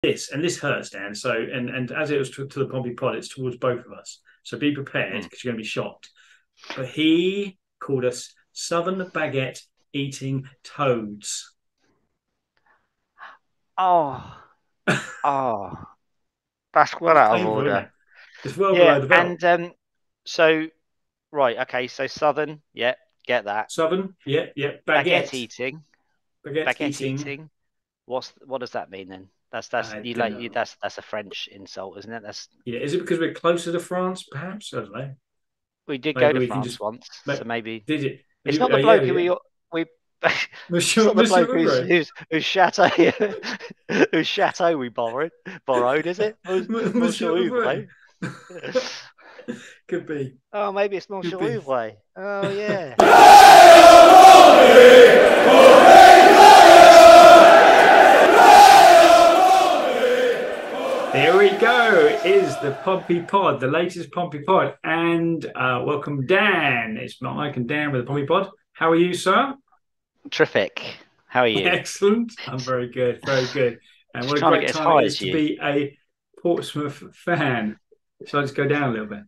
this, and this hurts, Dan. So, and as it was to the Pompey pod, it's towards both of us. So be prepared because you're going to be shocked. But he called us Southern Baguette eating toads. Oh, oh, that's well It's out of painful, isn't order. it? It's well Yeah, below the belt. and so right, okay, so Southern, yeah, get that. Southern, yeah, yeah. Baguette Baguette, eating, baguette baguette eating. eating. What does that mean then? That's I you don't like you know. that's a French insult, isn't it? That's Yeah, is it because we're closer to France? Perhaps I don't know. we did go Maybe to we can France just. once, so maybe Did it? it's not the Yeah, bloke who yeah. we it's Monsieur, not the Monsieur bloke whose Weber. whose whose chateau whose chateau we borrowed, is it? Monsieur Monsieur Weber. Ouvray. Could be. Oh, maybe it's Could Monsieur be. Ouvray. Oh yeah. Here we go. Is the Pompey Pod, the latest Pompey Pod. And welcome, Dan. It's Mike and Dan with the Pompey Pod. How are you, sir? Terrific. How are you? Excellent. I'm very good. Very good. And Just what a trying to great get as time it high is as to you. be a Portsmouth fan. Shall I just go down a little bit?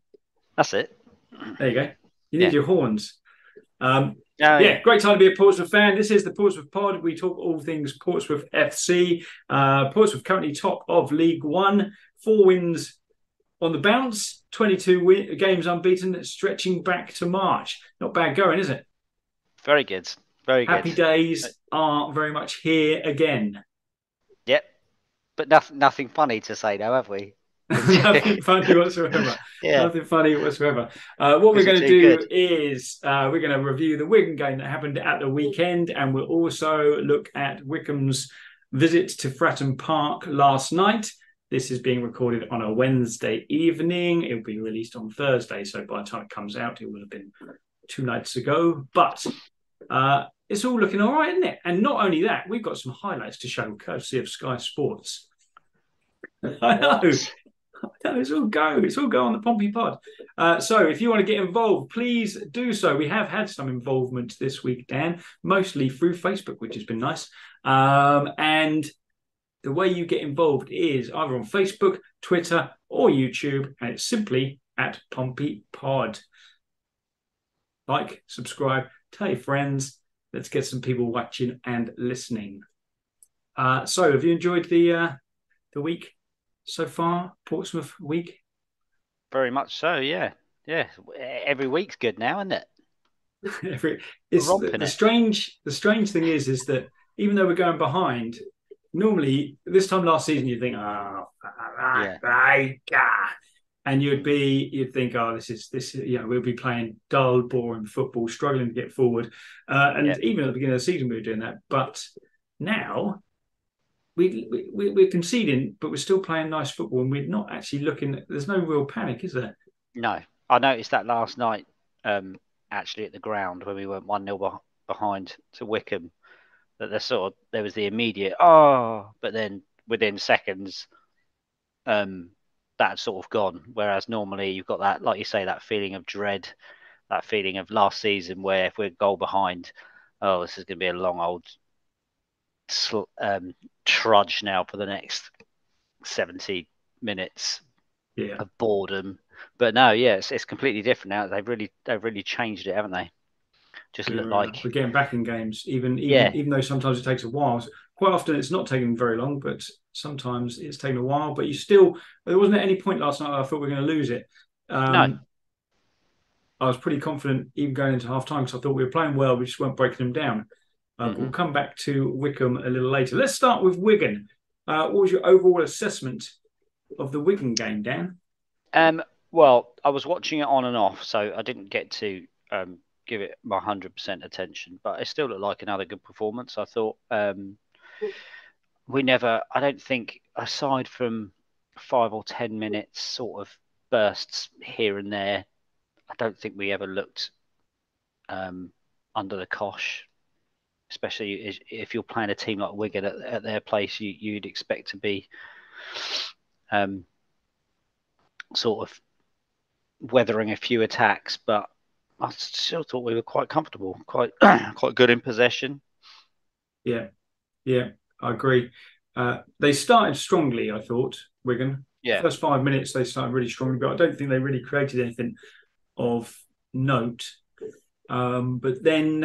That's it. There you go. You need Yeah. your horns. Um, Oh yeah. yeah, great time to be a Portsmouth fan. This is the Portsmouth Pod. We talk all things Portsmouth FC. Portsmouth currently top of League One, 4 wins on the bounce, 22 games unbeaten, stretching back to March. Not bad going, is it? Very good. Very good. Happy days are very much here again. Yep. But nothing funny to say now, have we? Nothing funny whatsoever. Yeah, Nothing funny whatsoever. What we're because we're going to too good. do is we're going to review the Wigan game that happened at the weekend, and we'll also look at Wycombe's visit to Fratton Park last night. This is being recorded on a Wednesday evening. It will be released on Thursday, so by the time it comes out, it will have been 2 nights ago. But it's all looking all right, isn't it? And not only that, we've got some highlights to show, courtesy of Sky Sports. I know. What? It's all go. It's all go on the Pompey Pod. So if you want to get involved, please do so. We have had some involvement this week, Dan, mostly through Facebook, which has been nice. And the way you get involved is either on Facebook, Twitter, or YouTube, and it's simply at Pompey Pod. Like, subscribe, tell your friends. Let's get some people watching and listening. So have you enjoyed the week so far, Portsmouth week? Very much so. Yeah. Yeah. Every week's good now, isn't it? We're It's romping it. the strange thing is that even though we're going behind, normally this time last season you'd think, oh, Yeah. and you'd think, oh, this we'll be playing dull, boring football, struggling to get forward, Yeah. and even at the beginning of the season we were doing that, but now. We're conceding, but we're still playing nice football, and we're not actually looking. There's no real panic, is there? No, I noticed that last night. Actually, at the ground when we went 1-0 behind to Wickham, that there was the immediate but then within seconds, that's sort of gone. Whereas normally you've got that, like you say, that feeling of dread, that feeling of last season where if we're a goal behind, oh, this is going to be a long old trudge now for the next 70 minutes Yeah. of boredom. But no, yeah, it's completely different now. They've really changed it, haven't they? Just look We're like, getting back in games, even yeah, even though sometimes it takes a while. Quite often it's not taking very long, but sometimes it's taken a while. But you still, there wasn't at any point last night I thought we were going to lose it. no, I was pretty confident even going into half time because I thought we were playing well. We just weren't breaking them down. But we'll hmm come back to Wickham a little later. Let's start with Wigan. What was your overall assessment of the Wigan game, Dan? Well, I was watching it on and off, so I didn't get to give it my 100% attention, but it still looked like another good performance. I thought I don't think, aside from 5 or 10 minutes sort of bursts here and there, I don't think we ever looked um, under the cosh. Especially if you're playing a team like Wigan at their place, you'd expect to be um, sort of weathering a few attacks, but I still thought we were quite comfortable, quite quite good in possession. Yeah, yeah, I agree. They started strongly, I thought, Wigan. Yeah. First 5 minutes, they started really strongly, but I don't think they really created anything of note. But then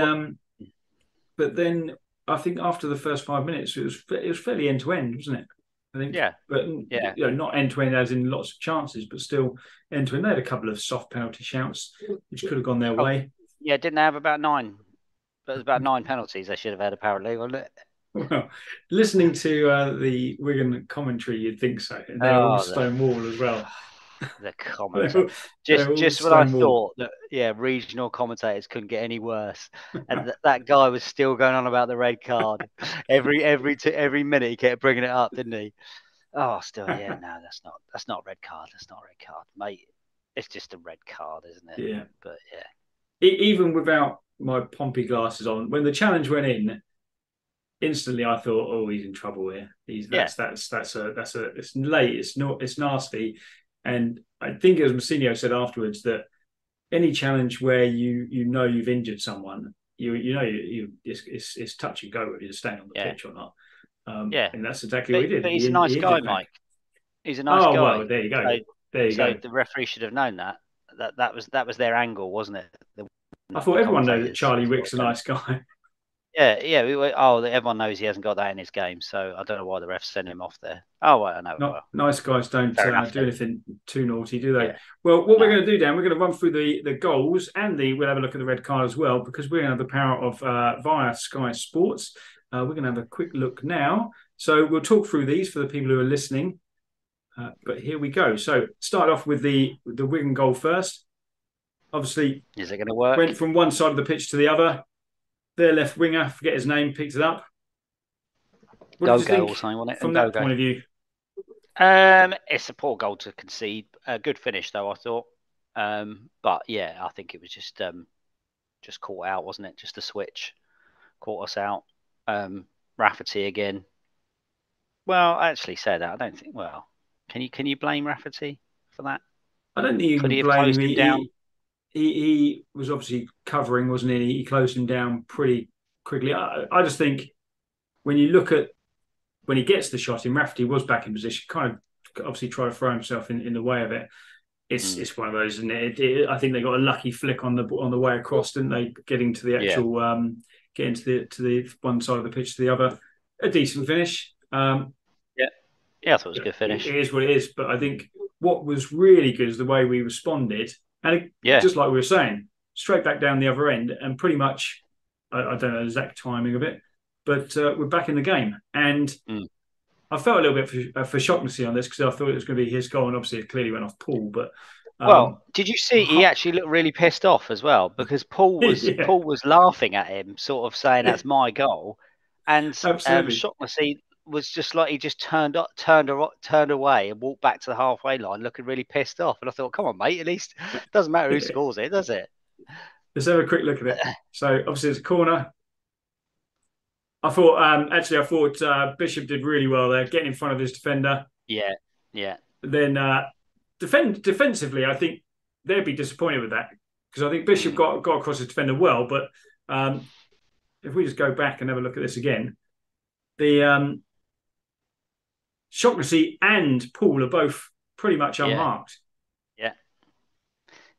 I think after the first 5 minutes, it was fairly end to end, wasn't it? I think, Yeah. but Yeah. not end to end as in lots of chances, but still end to end. They had a couple of soft penalty shouts which could have gone their way. Yeah, didn't they have about 9? But it was about 9 penalties they should have had, apparently, wasn't it? Well, listening to the Wigan commentary, you'd think so. And they're all Oh, Stonewall as well. the They're commentator. all, they're all Just when I Stonewall. thought that, regional commentators couldn't get any worse, and that guy was still going on about the red card. Every minute he kept bringing it up, didn't he? Oh, still, yeah, no, that's not a red card. That's not a red card, mate. It's just a red card, isn't it? Yeah. But yeah. Even without my Pompey glasses on, when the challenge went in, instantly I thought, oh, he's in trouble here. It's late. It's nasty, and I think as Mousinho said afterwards that any challenge where you've injured someone, it's touch and go whether you're staying on the pitch or not. Yeah, and that's exactly what he did. But he's a nice guy, Mike. He's a nice guy. Well, there you go. So the referee should have known that. That was their angle, wasn't it? I thought everyone knows that Charlie Wick's a nice guy. Yeah. Everyone knows he hasn't got that in his game, so I don't know why the refs sent him off there. Oh, well, I know. Nice guys don't do anything too naughty, do they? Yeah. Well, what we're going to do, Dan, we're going to run through the goals and we'll have a look at the red card as well, because we're going to have the power of via Sky Sports. We're going to have a quick look now. So we'll talk through these for the people who are listening. But here we go. So start off with the Wigan goal first. Obviously, is it going to work? Went from one side of the pitch to the other. Their left winger, forget his name, picked it up. What did you think or something, wasn't it? from that point of view? It's a poor goal to concede. A good finish, though, I thought. But yeah, I think it was just caught out, wasn't it? Just a switch caught us out. Rafferty again. Well, I actually say that. I don't think. Well, can you blame Rafferty for that? I don't think you can blame him. He was obviously covering, wasn't he? He closed him down pretty quickly. I just think when you look at when he gets the shot in, Rafferty was back in position, kind of obviously try to throw himself in the way of it. It's one of those, isn't it? I think they got a lucky flick on the way across, didn't they? Getting to the actual getting to the one side of the pitch to the other. A decent finish. Yeah, I thought it was a good finish. It is what it is, but I think what was really good is the way we responded. And just like we were saying, straight back down the other end, and pretty much, I don't know the exact timing of it, but we're back in the game. And I felt a little bit for Shocknessy on this because I thought it was going to be his goal, and obviously it clearly went off Paul. But well, did you see he actually looked really pissed off as well, because Paul was laughing at him, sort of saying that's my goal, and Shocknessy was just like he just turned away and walked back to the halfway line, looking really pissed off. And I thought, come on, mate, at least it doesn't matter who scores it, does it? Let's have a quick look at it. So obviously it's a corner. I thought Bishop did really well there, getting in front of his defender. Yeah. Then defensively, I think they'd be disappointed with that, because I think Bishop got across his defender well. But if we just go back and have a look at this again, the Shocknessy and Paul are both pretty much unmarked.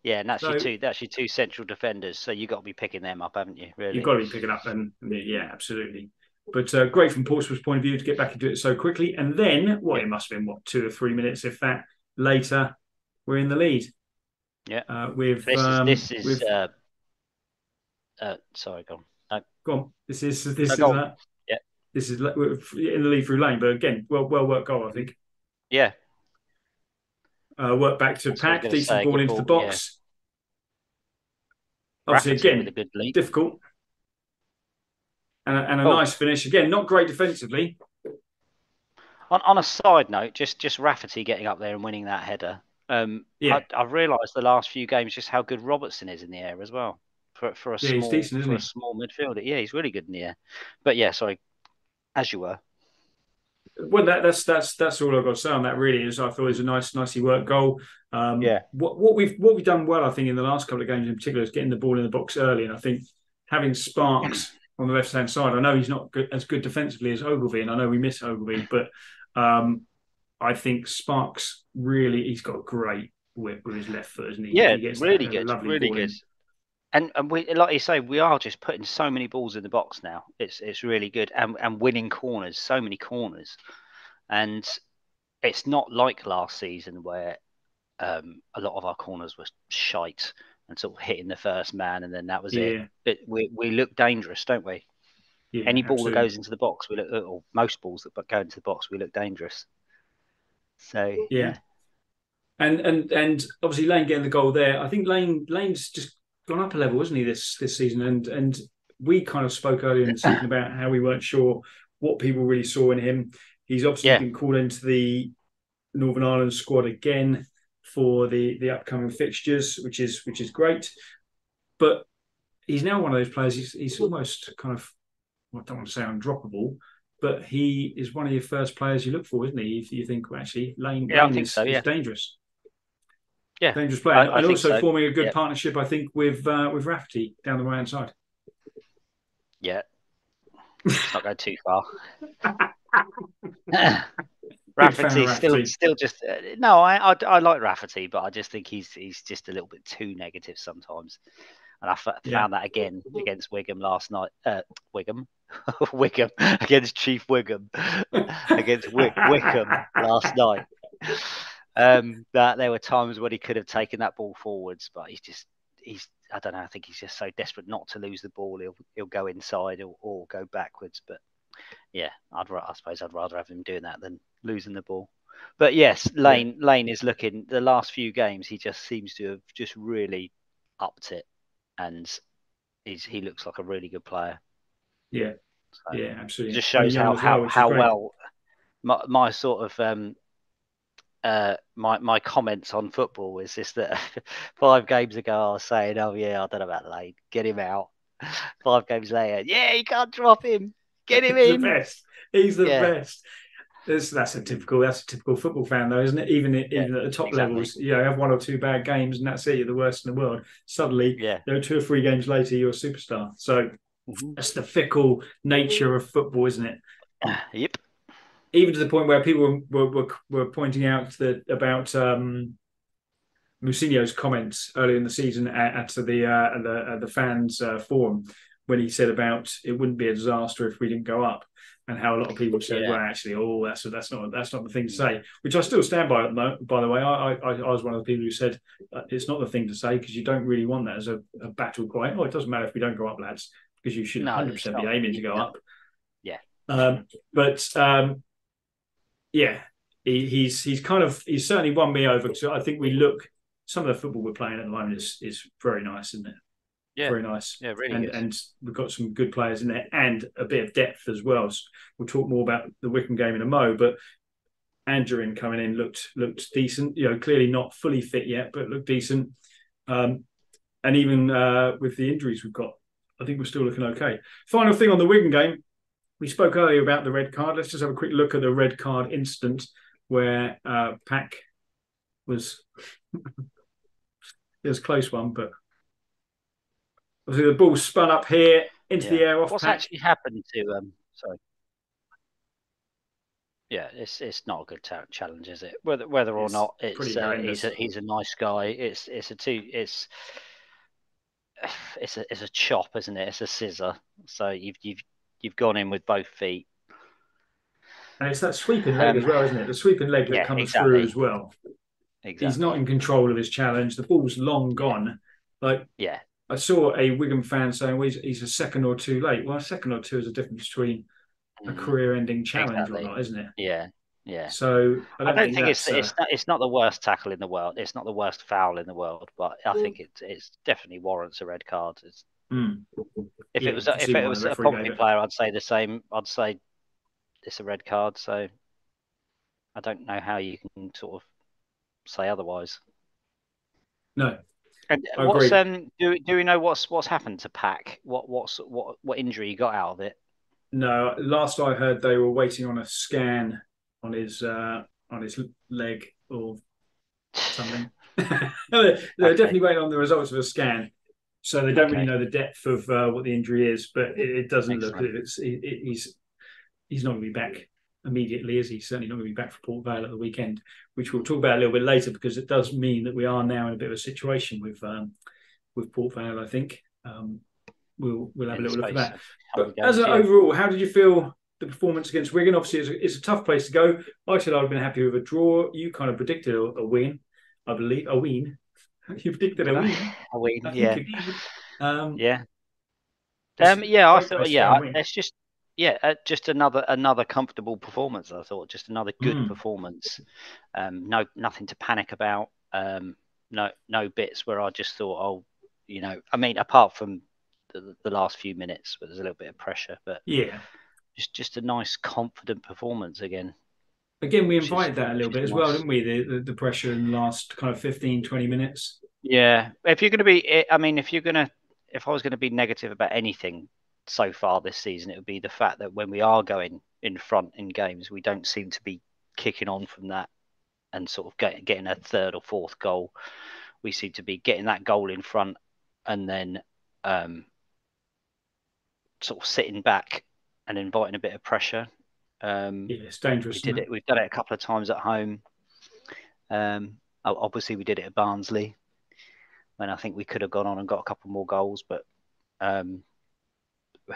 Yeah, and that's your two central defenders, so you've got to be picking them up, haven't you? Really, you've got to be picking up them. Yeah, absolutely. But great from Portsmouth's point of view to get back into it so quickly. And then, it must have been 2 or 3 minutes, if that. Later, we're in the lead. Yeah. Sorry, go on. Go on. This is in the lead through Lane, but again, well worked goal, I think. Yeah. Work back to Pack, decent ball into the box. Yeah. Obviously, again, difficult. And a nice finish. Again, not great defensively. On a side note, just Rafferty getting up there and winning that header. I've realised the last few games just how good Robertson is in the air as well. For a small midfielder. Yeah, he's really good in the air. But yeah, sorry. As you were. Well, that's all I've got to say on that. Really, is I thought it was a nicely worked goal. What we've done well, I think, in the last couple of games in particular, is getting the ball in the box early, and I think having Sparks on the left hand side. I know he's not as good defensively as Ogilvy, and I know we miss Ogilvy, but I think Sparks really, he's got great whip with his left foot, isn't he? Yeah, He gets that really good, lovely really ball good. in. And we, like you say, we are just putting so many balls in the box now. It's really good, and winning corners, so many corners, and it's not like last season where a lot of our corners were shite and sort of hitting the first man, and then that was it. Yeah, We look dangerous, don't we? yeah, Any ball that absolutely. goes into the box, we look, or most balls that go into the box, we look dangerous. So Yeah, yeah, and obviously Lane getting the goal there. I think Lane's just gone up a level, isn't he, this season? And we kind of spoke earlier in the season about how we weren't sure what people really saw in him. He's obviously yeah, been called into the Northern Ireland squad again for the upcoming fixtures, which is great. But he's now one of those players. He's almost kind of, I don't want to say undroppable, but he is one of your first players you look for, isn't he? If you think, well, actually, Lane yeah, I Lane think so. is Yeah, dangerous, yeah, dangerous player, I and think also so. forming a good Yeah, partnership, I think, with Rafferty down the right hand side. yeah. Let's not go too far. Big fan of Rafferty Rafferty. still just no. I like Rafferty, but I just think he's just a little bit too negative sometimes. And I Yeah, found that again against Wigan last night. Wigan, Wigan against Chief Wigan against Wickham last night. That there were times when he could have taken that ball forwards, but he's I don't know. I think he's just so desperate not to lose the ball. He'll go inside or go backwards. But yeah, I suppose I'd rather have him doing that than losing the ball. But yes, yeah, Lane is looking. The last few games, he just seems to have just really upped it, and he looks like a really good player. yeah, So yeah, it absolutely. just Only shows young how as well, how which is how great. well my sort of my comments on football is just that 5 games ago I was saying, oh yeah, I don't know about Lane, get him out. 5 games later, yeah, you can't drop him, get him He's the in. best. He's the Yeah, best. That's a typical football fan though, isn't it? Even yeah, even at the top exactly. levels, have one or two bad games and that's it. You're the worst in the world. Suddenly, Yeah. 2 or 3 games later, you're a superstar. So Mm-hmm. that's the fickle nature of football, isn't it? Yep. Even to the point where people were pointing out that about Mousinho's comments earlier in the season at the fans forum when he said about it wouldn't be a disaster if we didn't go up, and how a lot of people said, Yeah. well, actually, oh, that's not the thing to Mm. say, which I still stand by. By the way, I was one of the people who said it's not the thing to say because you don't really want that as a battle cry. Oh, it doesn't matter if we don't go up, lads, because you should No, it's 100% be not. aiming to go No. up. Yeah. But yeah, he's certainly won me over because I think we look some of the football we're playing at the moment is very nice, isn't it? Yeah. Very nice, Yeah. Really and good. and we've got some good players in there and a bit of depth as well. So we'll talk more about the Wycombe game in a mo, but Angerin coming in looked decent. Clearly not fully fit yet, but looked decent. And even with the injuries we've got, I think we're still looking okay. Final thing on the Wigan game, we spoke earlier about the red card. Let's just have a quick look at the red card incident where Pack was it was a close one, but obviously the ball spun up here into the Yeah. air off What's Pack. actually happened to Sorry. Yeah, it's not a good challenge, is it? Whether or It's not it's pretty horrendous. he's a nice guy. It's a chop, isn't it? It's a scissor. So you've gone in with both feet. And it's that sweeping leg as Um, well, isn't it? The sweeping leg that yeah, comes through exactly, as well. He's not exactly. in control of his challenge. The ball's long Yeah, gone. Like yeah, I saw a Wigan fan saying, well, he's a second or two late. Well, a second or two is a difference between a career-ending challenge or exactly. not, isn't it? Yeah, yeah. So I I don't don't think think that's it's not the worst tackle in the world. It's not the worst foul in the world, but I think it's definitely warrants a red card. mm, yeah. You can If see it why the was a referee gave Pompey it. player, I'd say the same. I'd say it's a red card. So I don't know how you can sort of say otherwise. No, And I what's agree. do we know what's happened to Pack? What injury he got out of it? No, last I heard, they were waiting on a scan on his leg or something. They're Okay. definitely waiting on the results of a scan. So they don't really Okay. know the depth of what the injury is, but it doesn't look Excellent. as if he's not going to be back immediately, is he? Certainly not going to be back for Port Vale at the weekend, which we'll talk about a little bit later, because it does mean that we are now in a bit of a situation with Port Vale. I think we'll have a In the little look at space that. of a couple But of as games, an yeah. overall, how did you feel the performance against Wigan? Obviously, it's a tough place to go. I said I'd have been happy with a draw. You kind of predicted a win, I believe, a win. You predicted a Did I? win. I win. I think Yeah. you did. Um, Yeah. it's a Yeah. I great thought. place to go Yeah. and win. It's just. Yeah. Just another comfortable performance. I thought just another good Mm, performance. No, nothing to panic about. No bits where I just thought, oh, I mean, apart from the last few minutes, where there's a little bit of pressure, but yeah. just a nice, confident performance again, Again, we which is invited that a which little is bit as well, nice. didn't we? The pressure in the last kind of 15, 20 minutes. Yeah, if you're going to be, I mean, if I was going to be negative about anything so far this season, it would be the fact that when we are going in front in games, we don't seem to be kicking on from that and sort of getting a third or fourth goal. We seem to be getting that goal in front and then um, sort of sitting back and inviting a bit of pressure. Yeah, it's dangerous, We isn't did it? it. We've done it a couple of times at home. Obviously, we did it at Barnsley when I think we could have gone on and got a couple more goals. But um,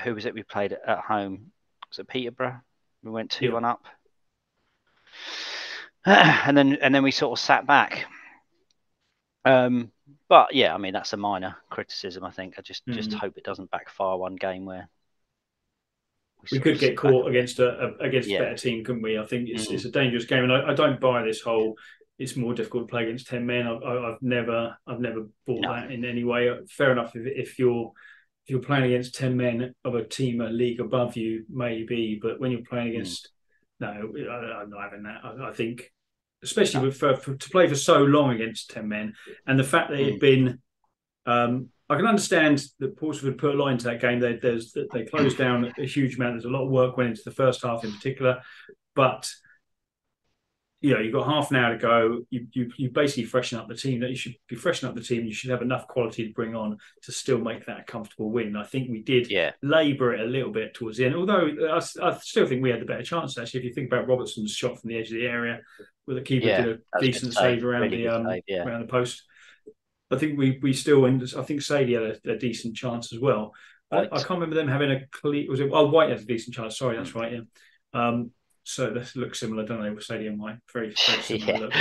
who was it we played at home? Was it Peterborough? We went Yeah. 2-1 up, and then we sort of sat back. Um, but yeah, I mean that's a minor criticism. I think I just Mm. hope it doesn't backfire one game where we We sort of could get sit back caught a bit. against against a Yeah. better team, couldn't we? I think it's Mm. a dangerous game, and I don't buy this whole. It's more difficult to play against 10 men. I've never bought No. that in any way. Fair enough if you're playing against 10 men of a team a league above you, maybe, but when you're playing Mm. against, no, I'm not having that. I think, especially No. to play for so long against 10 men, and the fact that it had Mm. been I can understand that Portsmouth put a lot into that game. They closed down a huge amount. There's a lot of work went into the first half in particular, but you've got half an hour to go. You basically freshen up the team. That you should be freshening up the team. You should have enough quality to bring on to still make that a comfortable win. I think we did Yeah. labour it a little bit towards the end, although I still think we had the better chance. Actually, if you think about Robertson's shot from the edge of the area, where the keeper did Yeah. a That's a good decent save. save around Really the good save. Yeah. around the post. I think we still, and I think Sadie had a decent chance as well. But I White. can't remember them having a clear. Was it? Oh, White had a decent chance. Sorry, that's Mm. right. Yeah. So they look similar, don't they? With Sadie and White, very very similar Yeah. look.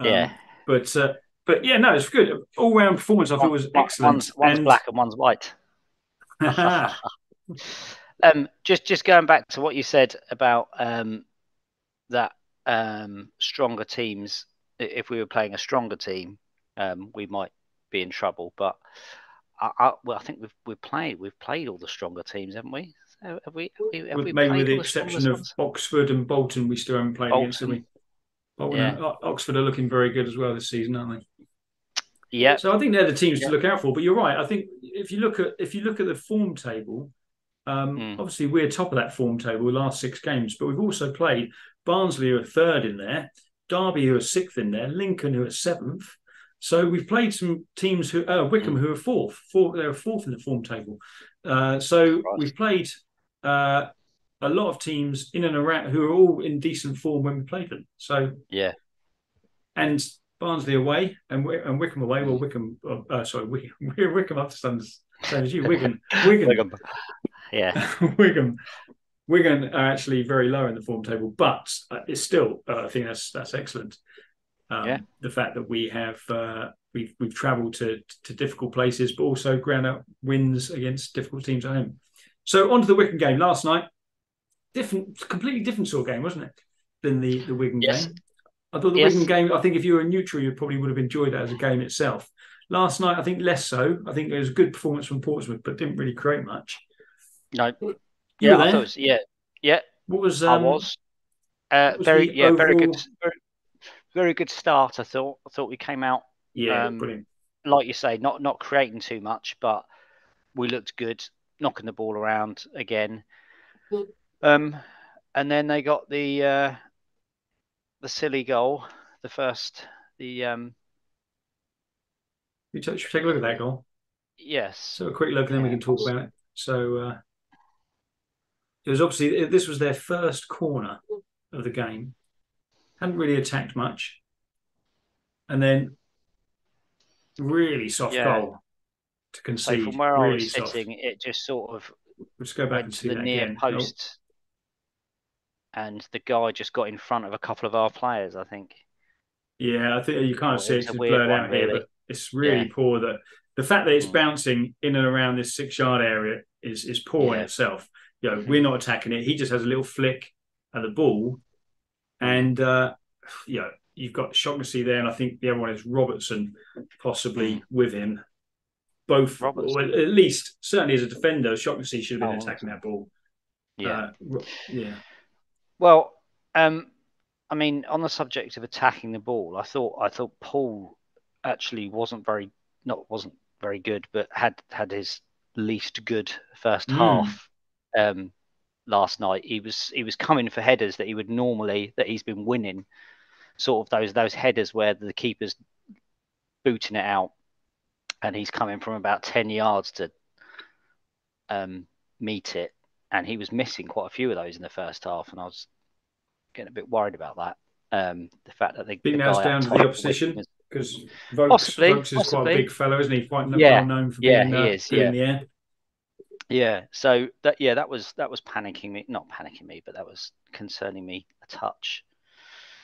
Yeah. Um, but uh, but yeah, no, it's good. All round performance, I thought was excellent. One's And black and one's white. Just going back to what you said about that stronger teams. If we were playing a stronger team, we might be in trouble. But well, I think we've played all the stronger teams, haven't we? So have we maybe with played the all the exception strongest of ones? Oxford and Bolton, we still haven't played against them. Bolton, We Bolton yeah, and Oxford are looking very good as well this season, aren't they? yep, So I think they're the teams to yep, look out for. But you're right. I think if you look at the form table, mm, obviously we're top of that form table the last 6 games, but we've also played Barnsley, who are third in there, Derby, who are sixth in there, Lincoln, who are seventh. So we've played some teams Wycombe, mm, who are fourth. They're fourth in the form table. So Christ, we've played uh, a lot of teams in and around who are all in decent form when we played them. So yeah, and Barnsley away and Wycombe away. Well, mm. Wycombe, sorry, Wycombe up to same as you. Wigan, Wigan, yeah, Wigan. Wigan are actually very low in the form table, but it's still. I think that's excellent. yeah, The fact that we've travelled to difficult places, but also ground out wins against difficult teams at home. So on to the Wigan game last night. Completely different sort of game, wasn't it, than the Wigan yes, game? I thought the Wigan yes, game. I think if you were neutral, you probably would have enjoyed that as a game itself. Last night, I think less so. I think it was a good performance from Portsmouth, but didn't really create much. no, You were yeah. I thought it there. was, yeah, yeah. What was I was what was very, the yeah, very good, overall? very good start. I thought we came out, Yeah, um, brilliant. like you say, not creating too much, but we looked good, knocking the ball around again. Um, and then they got the silly goal, the first, the Should we take a look at that goal? Yes. So a quick look, and then we Yeah. can talk about it. So it was obviously this was their first corner of the game. Hadn't really attacked much, and then really soft Yeah. goal to So from concede. where I was Really soft. sitting, it just sort of Let's go back went and to see the that near again. Oh, post, and the guy just got in front of a couple of our players, I think. yeah, I think you can't Or it see it was 'cause a it's weird blurred one, out here, really. but it's Yeah. really poor that the fact that it's Mm. bouncing in and around this 6 yard area is poor in Yeah. itself. We're not attacking it. He just has a little flick at the ball, Mm. and you've got Shaughnessy there, and I think the other one is Robertson, Mm. possibly with him. Both, Roberts. or at least certainly as a defender, Shaughnessy should have Oh, been attacking Robertson. that ball. Yeah. Yeah, Well, I mean, on the subject of attacking the ball, I thought Paul actually wasn't very good, but had his least good first mm, half last night. He was coming for headers that he's been winning, sort of those headers where the keeper's booting it out, and he's coming from about 10 yards to meet it, and he was missing quite a few of those in the first half, and I was getting a bit worried about that. The fact that think the that's guy up down to top the for Wigan opposition was because Vokes possibly, Vokes is quite a possibly, big fellow, isn't he? Quite well yeah, known for yeah, being he is, good in yeah, the air. yeah. So that was panicking me, not panicking me, but that was concerning me a touch.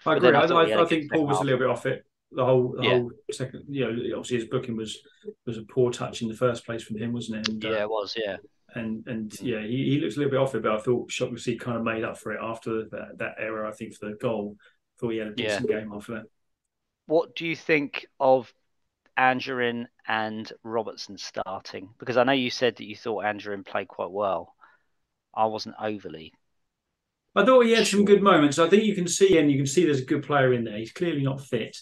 I But agree. then I, I thought he had I, a I good think Paul second was a half. little bit off it. The Yeah, whole second, obviously his booking was a poor touch in the first place from him, wasn't it? yeah, it was, yeah, And mm. yeah, he looks a little bit off it, but I thought Shaughnessy kind of made up for it after that error. I think for the goal, thought he had a Yeah. decent game after that. What do you think of Angerin and Robertson starting? Because I know you said that you thought Angerin played quite well. I wasn't overly I thought he had some good sure. moments. I think you can see, there's a good player in there. He's clearly not fit,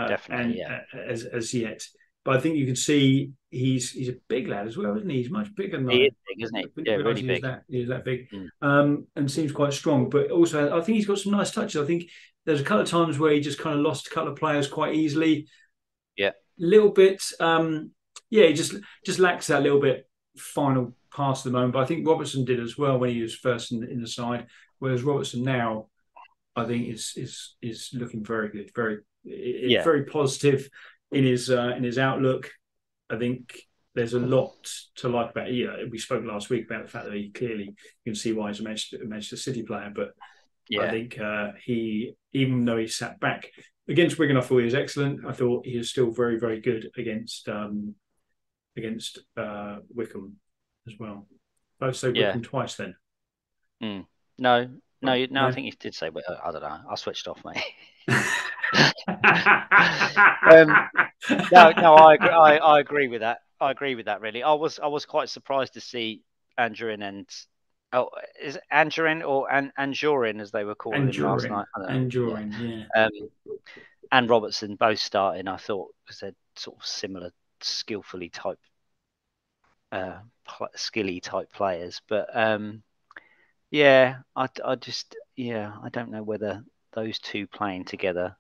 Definitely, and yeah. as yet, but I think you can see he's a big lad as well, isn't he? He's much bigger than He I is big, isn't he? didn't Yeah, realise really big. he was that big, Mm. and seems quite strong. But also, I think he's got some nice touches. I think there's a couple of times where he just kind of lost a couple of players quite easily. Yeah, Little bit, yeah, he just lacks that little bit final pass at the moment. But I think Robertson did as well when he was first in the side. Whereas Robertson now, I think is looking very good, yeah, very positive in his outlook. I think there's a lot to like about. We spoke last week about the fact that he clearly you can see why he's a Manchester City player, but I yeah, think he, even though he sat back against Wigan, I thought he was excellent. I thought he was still very, very good against Wycombe as well. Both say yeah. Wycombe twice then. Mm. No, no, Oh, no. I no. think you did say, but I don't know. I switched off, mate. um, no, no. I agree. I agree with that. I agree with that. Really, I was quite surprised to see Angerin and is it Angerin or Anjorin as they were calling him last night? I don't know. Yeah. Enduring, yeah. Um, and Robertson both starting. I thought because they're sort of similar, skillfully type, skilly type players. But yeah, I just I don't know whether those two playing together.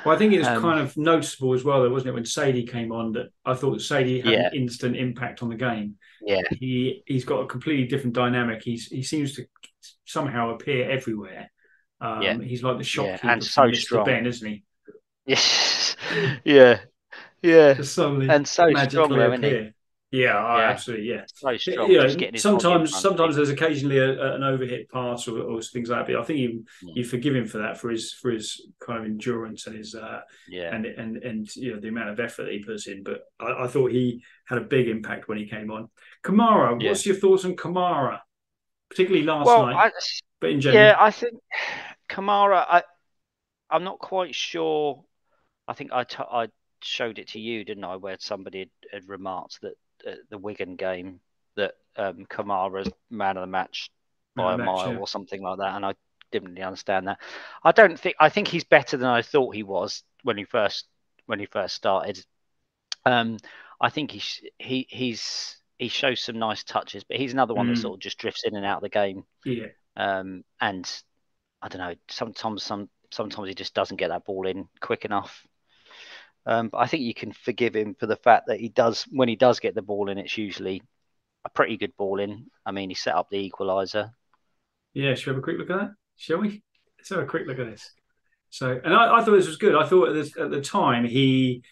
Well, I think it was Um, kind of noticeable as well, though, wasn't it, when Sadie came on, that I thought Sadie had an yeah, instant impact on the game. yeah, He's got a completely different dynamic. He seems to somehow appear everywhere. yeah, He's like the yeah, and shopkeeper from so Mr. strong. Ben, isn't he? Yes, yeah, yeah, Just suddenly and so strong magically though, isn't he? appear. Yeah, Yeah, absolutely. Yeah, so strong, just getting his body in front of sometimes people. there's occasionally an overhit pass or things like that. But I think Mm. you forgive him for that for his kind of endurance and his Yeah, and the amount of effort that he puts in. But I thought he had a big impact when he came on. Kamara, yeah. what's your thoughts on Kamara, particularly last Well, night, but in yeah, general? I think Kamara. I'm not quite sure. I think I showed it to you, didn't I? Where somebody had remarked that the Wigan game that Kamara's man of the match Man of by the a match, mile yeah. or something like that, and I didn't really understand that. I don't think I think he's better than I thought he was when he first started. Um, I think he shows some nice touches, but he's another one that Mm, sort of just drifts in and out of the game. yeah. And I don't know. Sometimes he just doesn't get that ball in quick enough. But I think you can forgive him for the fact that when he does get the ball in, it's usually a pretty good ball in. I mean, he set up the equaliser. Yeah, should we have a quick look at that? Shall we? Let's have a quick look at this. So, and I thought this was good. I thought at the time he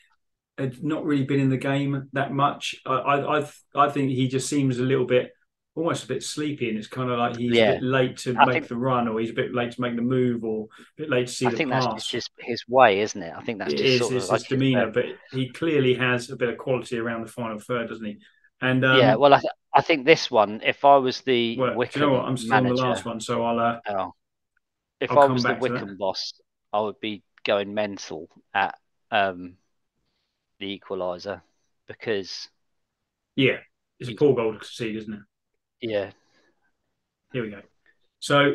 had not really been in the game that much. I think he just seems a little bit, almost a bit sleepy, and it's kind of like he's a Yeah, bit late to I make think the run, or he's a bit late to make the move, or a bit late to see I the think that's just pass. his way, isn't it? I think that's It just is, sort of it's like his demeanour, but he clearly has a bit of quality around the final third, doesn't he? And yeah. Well, I think this one, if I was the well, do you know what? Wycombe I'm still on the last manager, one, so oh, if I'll I come was the back to that. Wycombe boss, I would be going mental at the equaliser because Yeah, it's a he, poor goal to concede, isn't it? yeah, Here we go. So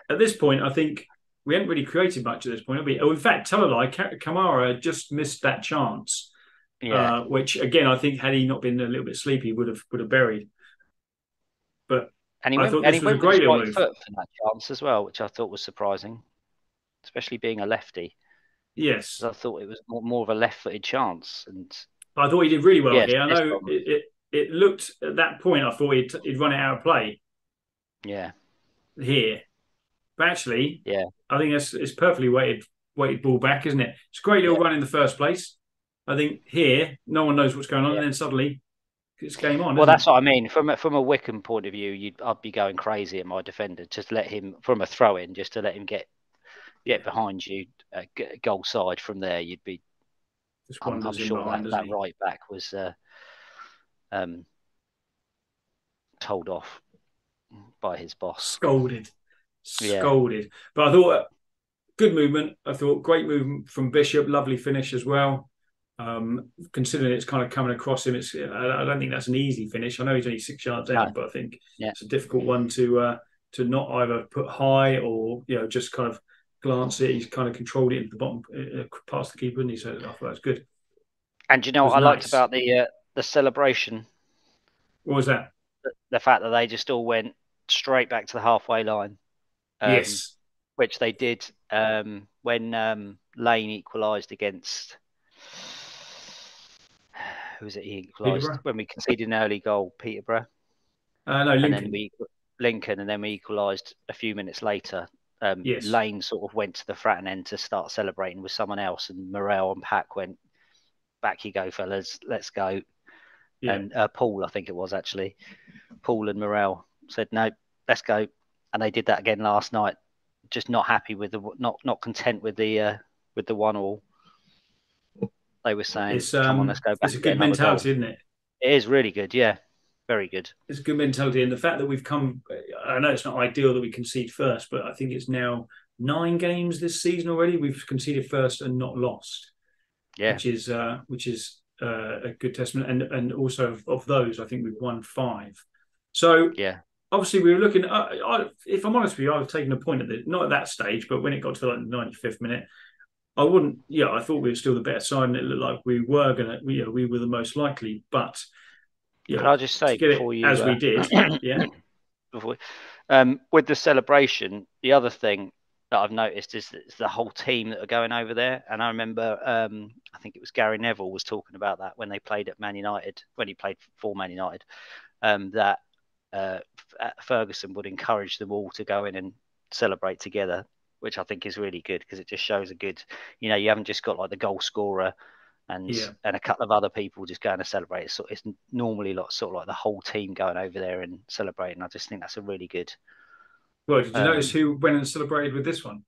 at this point, I think we hadn't really created much at this point. Oh, in fact, tell a lie, Kamara just missed that chance, yeah. which again, I think had he not been a little bit sleepy, would have buried. But I thought And he this was a went with great his little right move. foot for that chance as well, which I thought was surprising, especially being a lefty, Yes, because I thought it was more of a left-footed chance. And I thought he did really well yes, here. I this know one, it looked at that point. I thought he'd run it out of play yeah, here, but actually, yeah, I think it's perfectly weighted ball back, isn't it? It's a great little yeah, run in the first place. I think here, no one knows what's going on, yeah. and then suddenly it's game on, Well, isn't it? that's what I mean. From a Wickham point of view, I'd be going crazy at my defender. Just let him from a throw in, just to let him get behind you, goal side. From there, you'd be. Just I'm wanders in sure behind, doesn't that he? right back was um, told off by his boss. Scolded, Yeah, scolded. But I thought good movement. I thought great movement from Bishop. Lovely finish as well. Considering it's kind of coming across him, I don't think that's an easy finish. I know he's only 6 yards no, out, but I think yeah. it's a difficult one to not either put high or just kind of glance it. He's kind of controlled it into the bottom past the keeper, and he said, "I thought that's good. It And you know was what I liked nice." about the celebration, What was that? the fact that they just all went straight back to the halfway line, um, Yes, which they did when Lane equalised against. Who was it? He equalised Peterborough. when we conceded an early goal, Peterborough, No, and then Lincoln. we Lincoln, and then we equalised a few minutes later. Yes, Lane sort of went to the Fratton end to start celebrating with someone else, and Morel and Pack went back. You go, fellas, let's go. yeah. And Paul, I think it was actually Paul and Morel said no, let's go, and they did that again last night. Just not happy with the not content with the 1-1. They were saying, "Come on, let's go back It's a and get good another goal." mentality, isn't it? It is really good, yeah, very good. It's a good mentality, and the fact that we've come. I know it's not ideal that we concede first, but I think it's now 9 games this season already. We've conceded first and not lost, Yeah, which is a good testament. And also of those, I think we've won 5. So yeah. obviously we were looking. If I'm honest with you, I was taking a point at not at that stage, but when it got to like the 95th minute, I wouldn't. Yeah, I thought we were still the better side, and it looked like we were gonna. We were the most likely, but Could I just to say get it before you as we did, yeah, before with the celebration, the other thing that I've noticed is the whole team that are going over there. And I remember, I think it was Gary Neville was talking about that when they played at Man United, when he played for Man United, that uh, Ferguson would encourage them all to go in and celebrate together, which I think is really good because it just shows a good, you haven't just got like the goal scorer yeah. and a couple of other people just going to celebrate. It's normally sort of like the whole team going over there and celebrating. I just think that's a really good. Well, did you notice Um, who went and celebrated with this one?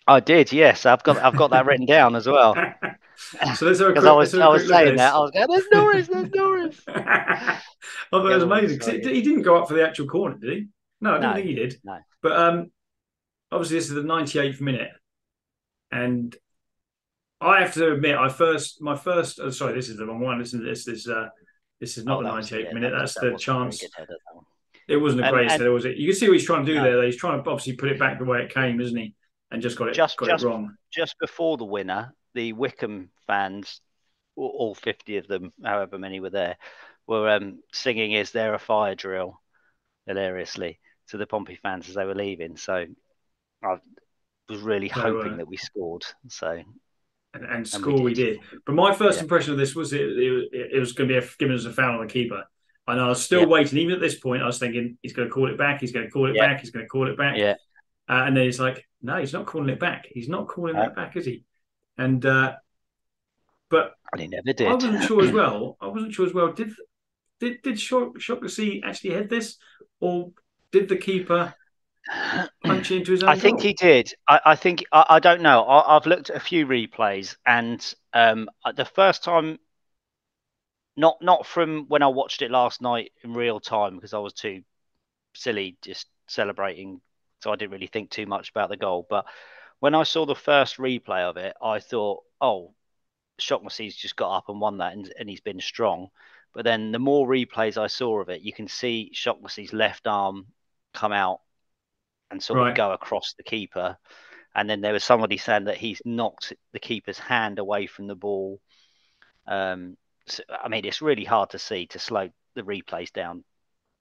I did, yes. I've got that written down as well So let's have a because quick let's have a I quick was look at saying that this. I was going, "There's Norris, there's Norris." I thought it was Everyone's amazing because excited. he didn't go up for the actual corner, did he? No, I didn't No, think he did. no. But obviously this is the 98th minute, and I have to admit, my first. Oh, sorry, this is the wrong one. Listen to this. This is not Oh, the that was 98th yeah, minute. That's that the wasn't a very good chance. header. That one. It wasn't the greatest And header, was it? You can see what he's trying to do no, there. He's trying to obviously put it back the way it came, isn't he? And just got it just got it just wrong. just before the winner, the Wickham fans, all 50 of them, however many were there, were singing "Is There a Fire Drill?" hilariously to the Pompey fans as they were leaving. So I was really So hoping that we scored. So and and we score we did. did. But my first Yeah, impression of this was it was going to be giving us a foul on the keeper. And I was still yeah, waiting. Even at this point, I was thinking he's going to call it back. He's going to call it yeah, back. He's going to call it back. yeah. And then he's like, no, he's not calling it back. He's not calling No, that back, is he? And but and he never I did. wasn't sure as well. I wasn't sure as well. Did Shocklasy actually head this, or did the keeper punch into his I own think goal? he did. I think I don't know. I've looked at a few replays, and the first time, not from when I watched it last night in real time because I was too silly just celebrating, so I didn't really think too much about the goal. But when I saw the first replay of it, I thought, oh, Shocklassy's just got up and won that, and he's been strong. But then the more replays I saw of it, you can see Shocklassy's left arm come out and sort of Right. go across the keeper. And then there was somebody saying that he's knocked the keeper's hand away from the ball. So, I mean, it's really hard to see to slow the replays down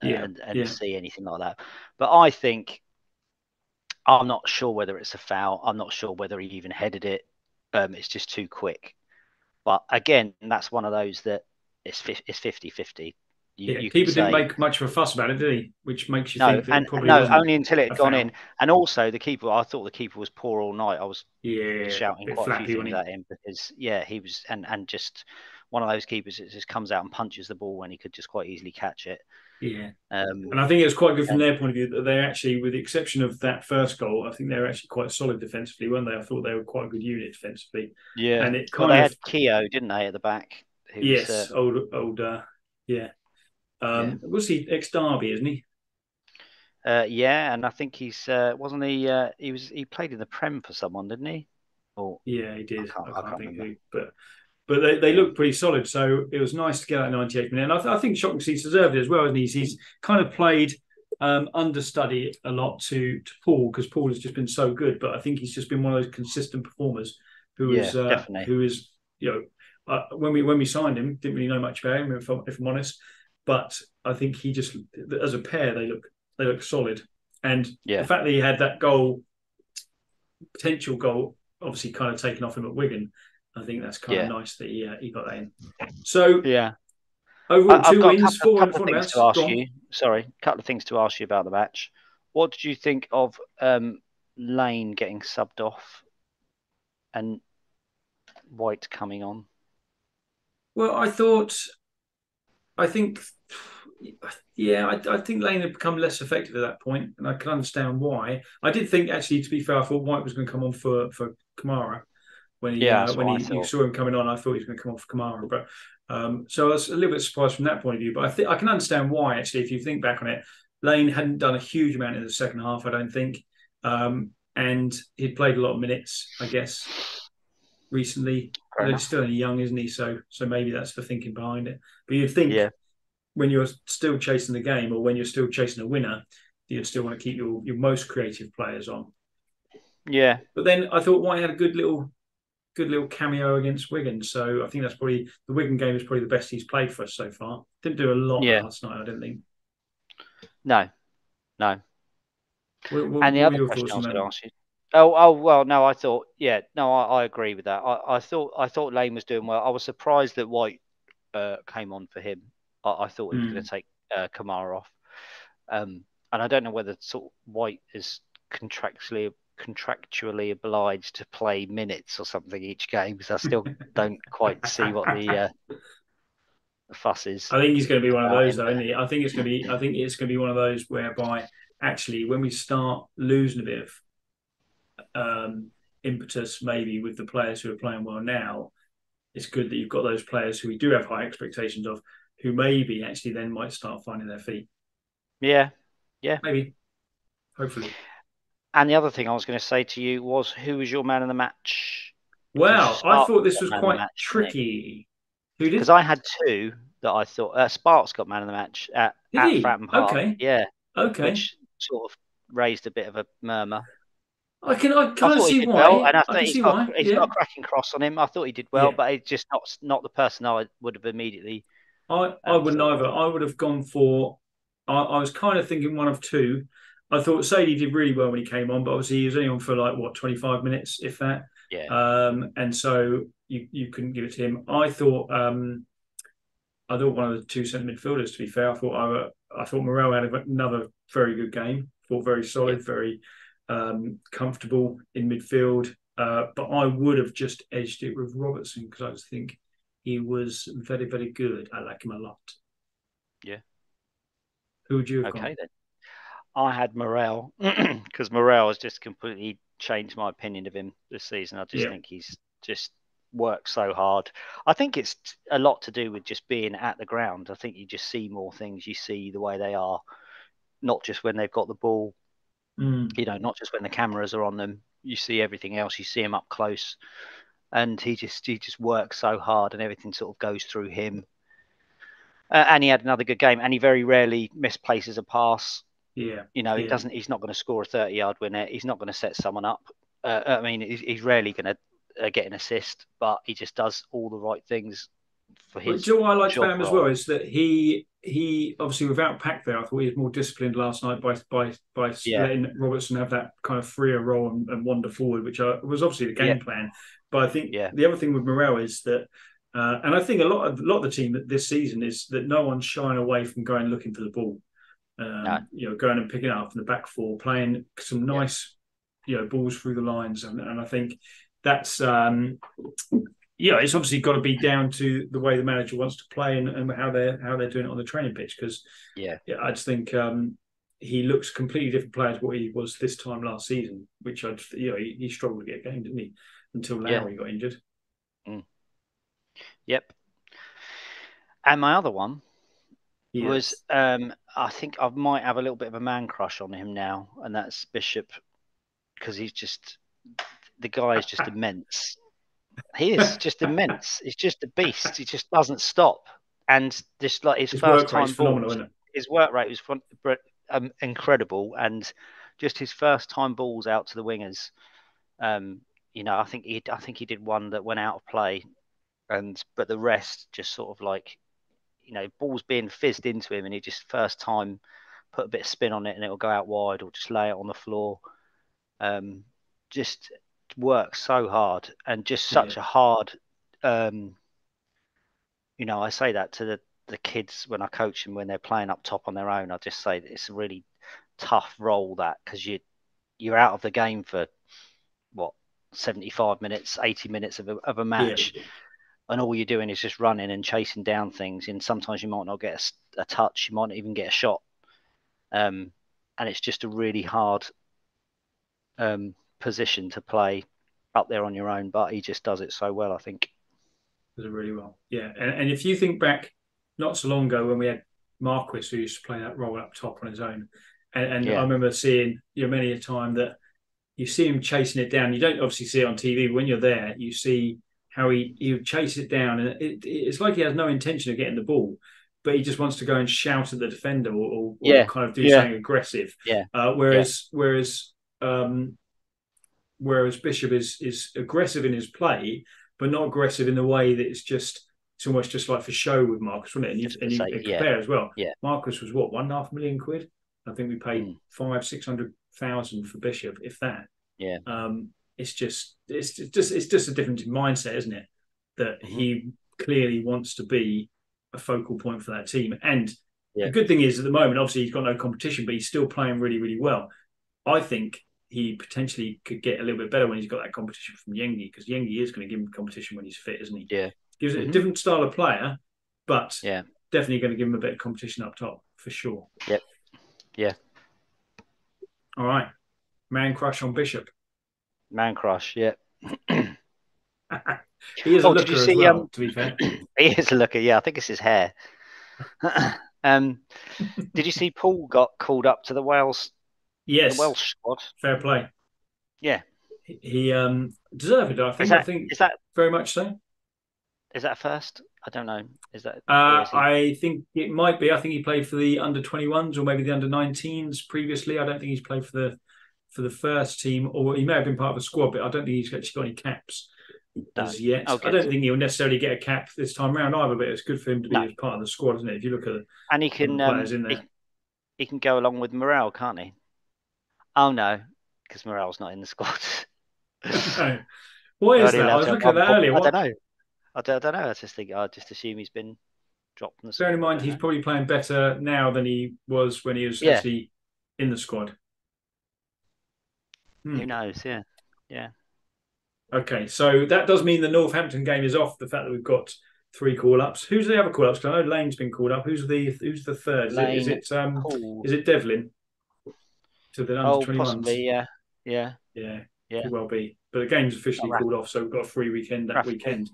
Yeah. and Yeah. see anything like that. But I think I'm not sure whether it's a foul. I'm not sure whether he even headed it. It's just too quick. But again, that's one of those that it's 50-50. Yeah. You can Keeper didn't say make much of a fuss about it, did he? Which makes you no, think that and it probably no, wasn't only until it a had gone in. foul. And also the keeper, I thought the keeper was poor all night. I was Yeah. A shouting bit quite a few flappy, things wasn't at him because yeah, he was and just one of those keepers that just comes out and punches the ball when he could just quite easily catch it. he? Yeah. Um, And I think it was quite good from and their point of view that they actually, with the exception of that first goal, I think they were actually quite solid defensively, weren't they? I thought they were quite a good unit defensively. yeah, And it well, kind they of, had Keogh, didn't they, at the back? Who was yes, old, yeah. yeah, Was he ex Derby, isn't he? yeah, and I think he's wasn't he? He played in the Prem for someone, didn't he? Or Yeah, he did. I I can't can't think remember. who, but they Yeah, look pretty solid. So it was nice to get that 98th minute. And I think Shocklasy deserved it as well, isn't he? He's kind of played understudy a lot to Paul because Paul has just been so good. But I think he's just been one of those consistent performers yeah, definitely. who is when we signed him, didn't really know much about him if I'm honest. But I think he just as a pair they look solid. And the Yeah, fact that he had that potential goal, obviously kind of taken off him at Wigan. I think that's kind of yeah, nice that he got that in. So yeah. overall, I've two got a wins, couple of four things to abouts. Go ask on. you. Sorry, a couple of things to ask you about the match. What did you think of Lane getting subbed off and White coming on? Well, I think, yeah, I think Lane had become less effective at that point, and I can understand why. I did think, actually, to be fair, I thought White was going to come on for Kamara Yeah, that's when what I you thought. saw him coming on. I thought he was going to come on for Kamara, but so I was a little bit surprised from that point of view. But I can understand why, actually, if you think back on it, Lane hadn't done a huge amount in the second half, I don't think, and he'd played a lot of minutes, I guess, recently. Fair Although he's enough. still only young, isn't he? So maybe that's the thinking behind it. But you'd think Yeah, when you're still chasing the game or when you're still chasing a winner, you'd still want to keep your most creative players on. yeah, But then I thought White had a good little cameo against Wigan. So I think that's probably the Wigan game is probably the best he's played for us so far. Didn't do a lot yeah. last night, I don't think. No, no. And the What were other your question thoughts I on was that? going to ask you. Oh, well, no, I thought, yeah, no, I agree with that. I thought Lane was doing well. I was surprised that White came on for him. I thought he was going Mm. to take Kamara off. And I don't know whether sort of White is contractually obliged to play minutes or something each game because I still don't quite see what the fuss is I think he's going to be one of about those, him. though, isn't he? I think it's going to be. I think it's going to be one of those whereby actually, when we start losing a bit of impetus, maybe with the players who are playing well now, it's good that you've got those players who we do have high expectations of, who maybe actually then might start finding their feet. Yeah, yeah. Maybe, hopefully. And the other thing I was going to say to you was, who was your man of the match? Because Wow, I Sparks thought this got was man of the quite match, didn't he? tricky. Who Because did? I had two that I thought Sparks got man of the match Did at he? Fratton Park. Okay, Yeah, okay. which sort of raised a bit of a murmur. I I kind of thought he see did well, why. and I I think can see why. he's got Yeah, a cracking cross on him. I thought he did well, yeah. but it's just not the person I would have immediately I wouldn't thought. either. I would have gone for. I was kind of thinking one of two. I thought Sadie did really well when he came on, but obviously he was only on for like what 25 minutes, if that. Yeah. And so you couldn't give it to him. I thought one of the two centre midfielders. To be fair, I thought Morel had another very good game. Thought very Yeah. solid, very comfortable in midfield. But I would have just edged it with Robertson because I just think he was very, very good. I like him a lot. Yeah. Who would you have gone? Okay then. I had Morel because Morel has just completely changed my opinion of him this season. I just Yeah. think he's just worked so hard. I think it's a lot to do with just being at the ground. I think you just see more things. You see the way they are, not just when they've got the ball, Mm, not just when the cameras are on them. You see everything else. You see him up close, and he just works so hard, and everything sort of goes through him. And he had another good game, and he very rarely misplaces a pass. yeah. He Yeah. doesn't. He's not going to score a 30-yard winner. He's not going to set someone up. I mean, he's rarely going to get an assist, but he just does all the right things for But his do you know what I liked job about him as well role. is that he obviously without Pack there, I thought he was more disciplined last night by Yeah, letting Robertson have that kind of freer role and wander forward, which was obviously the yeah, game plan. But I think yeah. the other thing with Morel is that, and I think a lot of the team this season is that no one's shying away from going looking for the ball. No, Going and picking it up from the back four, playing some yeah, nice, balls through the lines, and I think that's it's obviously got to be down to the way the manager wants to play and how they're doing it on the training pitch. Because yeah, I just think he looks a completely different player to what he was this time last season, which he struggled to get a game, didn't he? Until yeah. Lowry got injured. Mm, yep. And my other one was, Yes. I think I might have a little bit of a man crush on him now, and that's Bishop because the guy is just immense. He is just immense. He's just a beast. He just doesn't stop. And just like his His first work rate's time phenomenal, balls, isn't it? his work rate was incredible. And just his first time balls out to the wingers. Um, I think he did one that went out of play, but the rest just sort of like, balls being fizzed into him, and he just first time put a bit of spin on it, and it'll go out wide, or just lay it on the floor. Um, just works so hard, and just Yeah, such a hard. Um, I say that to the kids when I coach them when they're playing up top on their own. I just say that it's a really tough role that because you're out of the game for what 75 minutes, 80 minutes of a yeah. match, and all you're doing is just running and chasing down things. And sometimes you might not get a touch, you might not even get a shot. Um, and it's just a really hard position to play up there on your own. But he just does it so well, I think. Does it really well. Yeah, and if you think back, not so long ago when we had Marquis who used to play that role up top on his own, and I Yeah, remember seeing many a time that you see him chasing it down. You don't obviously see it on TV, but when you're there, you see how he would chase it down, and it's like he has no intention of getting the ball, but he just wants to go and shout at the defender or yeah, kind of do yeah, something aggressive. yeah, Uh, yeah. whereas whereas um, whereas Bishop is aggressive in his play, but not aggressive in the way that it's almost just like for show with Marcus, wasn't it? And you Just for and the you sake, and yeah, compare as well. yeah. Marcus was what, 1.5 million quid? I think we paid Mm, 500-600,000 for Bishop, if that. yeah. It's just a different mindset, isn't it? That Hmm. he clearly wants to be a focal point for that team. And the Yeah. good thing is at the moment, obviously he's got no competition, but he's still playing really, really well. I think he potentially could get a little bit better when he's got that competition from Yengi, because Yengi is going to give him competition when he's fit, isn't he? Yeah. Gives it a Hmm. different style of player, but Yeah. definitely going to give him a bit of competition up top for sure. Yep. Yeah. All right, man crush on Bishop. Man crush. Yeah. He is a Oh, did you looker as see? well, to be fair. He is a looker. Yeah, I think it's his hair. um, did you see Paul got called up to the Yes, Welsh squad? fair play. Yeah. He deserved it. I Is think. I that think is that very much so. is that a first? I don't know. Is that or is he? I think it might be. I think he played for the under 21s or maybe the under 19s previously. I don't think he's played for the first team, or he may have been part of the squad, but I don't think he's actually got any caps No. as yet. Oh, I good. don't think he'll necessarily get a cap this time round either, but it's good for him to No, be as part of the squad, isn't it? If you look at and he some of can the players in he, there. he can go along with Morel, can't he? Oh no, because Morel's not in the squad. No. What We're is only that? I allowed was to have looking at one that point. earlier. I don't What? know. I don't know. I just think I just assume he's been dropped from the Bearing in squad. I mind, don't he's know. probably playing better now than he was when he was Yeah. actually in the squad. Who Hmm. knows? Yeah. Yeah. Okay, so that does mean the Northampton game is off. The fact that we've got three call-ups. Who's the other call-ups? Because I know Lane's been called up. Who's the third? Lane, Paul. Is it Devlin to the under Oh, 21s? possibly. Yeah. Yeah. Yeah, Yeah. could well be. But the game's Oh, officially called off, so we've got a free weekend that Rafferty. weekend.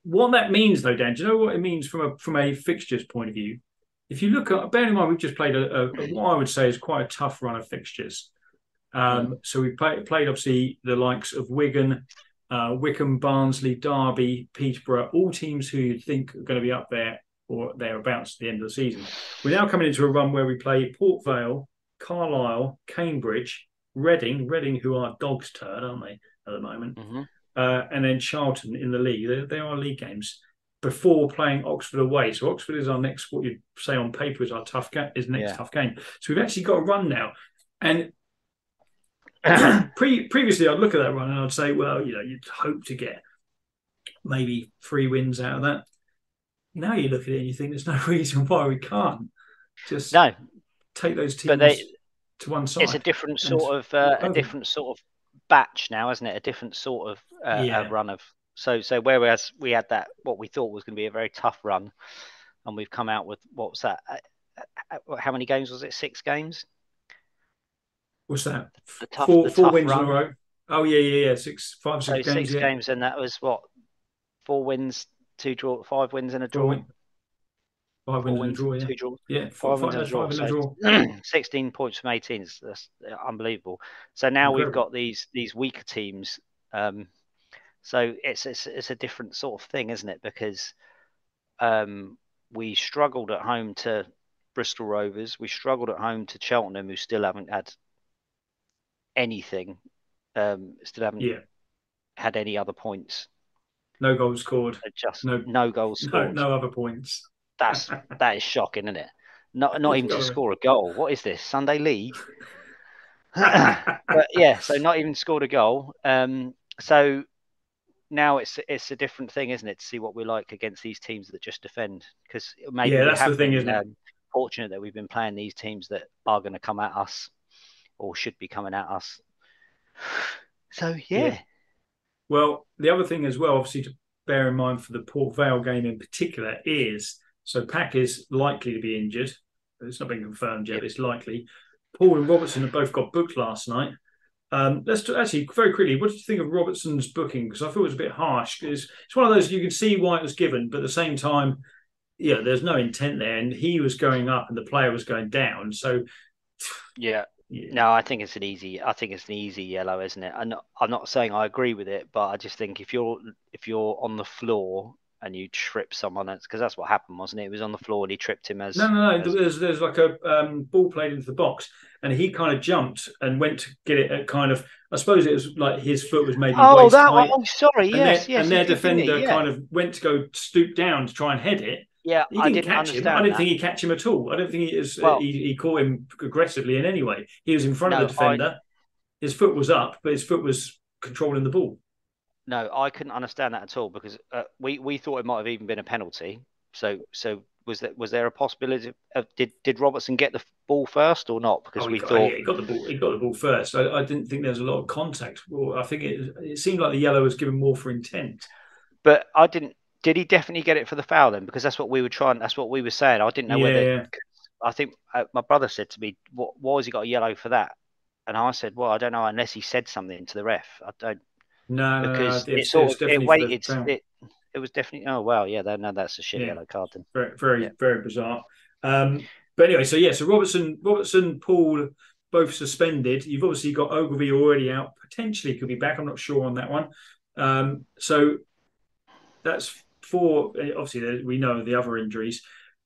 What that means, though, Dan, do you know what it means from a fixtures point of view? If you look at, bear in mind, we've just played what I would say is quite a tough run of fixtures. Mm. So we played obviously the likes of Wigan, Wycombe, Barnsley, Derby, Peterborough, all teams who you'd think are going to be up there or thereabouts at the end of the season. We're now coming into a run where we play Port Vale, Carlisle, Cambridge, Reading, who are dog's turd, aren't they, at the moment? Mm-hmm. And then Charlton in the league. They are league games before playing Oxford away. So Oxford is our next, what you'd say on paper is our next Yeah. tough game. So we've actually got a run now. And previously, I'd look at that run and I'd say, well, you'd hope to get maybe 3 wins out of that. Now you look at it and you think there's no reason why we can't just No, take those but teams to one it's a side different and sort of walk over them. batch now, isn't it? A different sort of a Yeah. run of so whereas we had that what we thought was going to be a very tough run, and we've come out with what was that? How many games was it? 6 games. What's that? The tough Four the four tough wins in a run. row. Oh yeah. Five, six So games. six Yeah. games, and that was what 4 wins, 2 draw, 5 wins and a Four draw. win, 5 wins in a 4 wins draw. and Yeah. 2 draws. Yeah. 5 wins and a That's draw. five in a So draw. 16 points from 18. That's unbelievable. So now we've Incredible. got these weaker teams. So it's a different sort of thing, isn't it? Because we struggled at home to Bristol Rovers. We struggled at home to Cheltenham, who still haven't had anything. Still haven't Yeah. had any other points. No goals scored. Just No. no goals No. scored. No other points. That is shocking, isn't it? Not It's even to got to score a goal. What is this, Sunday League? But yeah, so not even scored a goal. So now it's a different thing, isn't it, to see what we're like against these teams that just defend? Because maybe Yeah, we that's the have thing, been isn't it? fortunate that we've been playing these teams that are going to come at us or should be coming at us. So Yeah. yeah, Well, the other thing as well, obviously, to bear in mind for the Port Vale game in particular is so Pack is likely to be injured. It's not been confirmed yet, yep. but it's likely. Paul and Robertson have both got booked last night. Actually very quickly. What did you think of Robertson's booking? Because I thought it was a bit harsh. It's one of those you can see why it was given, but at the same time, yeah, there's no intent there, and he was going up and the player was going down. So Yeah. yeah, No, I think it's an easy yellow, isn't it? I'm not saying I agree with it, but I just think if you're on the floor and you trip someone, because that's what happened, wasn't it? It was on the floor and he tripped him no. as There's like a ball played into the box, and he kind of jumped and went to get it at kind of. I suppose it was like his foot was maybe Oh, waist that one. height, Oh, sorry. and Yes, yes, he their did, didn't he? defender Yeah, kind of went to go stoop down to try and head it. yeah. He I didn't didn't catch him. I understand didn't that. think he catch him at all. I don't think Well, he caught him aggressively in any way. He was in front of the no, I defender. His foot was up, but his foot was controlling the ball. no, I couldn't understand that at all because we thought it might have even been a penalty. So was there a possibility of did Robertson get the ball first or not? Because Oh, we thought, he got the ball. He got the ball first. I didn't think there was a lot of contact. Well, I think it seemed like the yellow was given more for intent. but I didn't. Did he definitely get it for the foul then? Because that's what we were trying. That's what we were saying. I didn't know whether. Yeah. I think my brother said to me, Why has he got a yellow for that?" And I said, "Well, I don't know unless he said something to the ref. I don't No. because it It's sort of it definitely for the waited. foul. It was definitely. Oh well, yeah. No, that's a shit Yeah. yellow card then. Very, Yeah. very bizarre. But anyway, so yeah, so Robertson, Paul, both suspended. You've obviously got Ogilvie already out. Potentially could be back. I'm not sure on that one. So that's four. Obviously, we know the other injuries.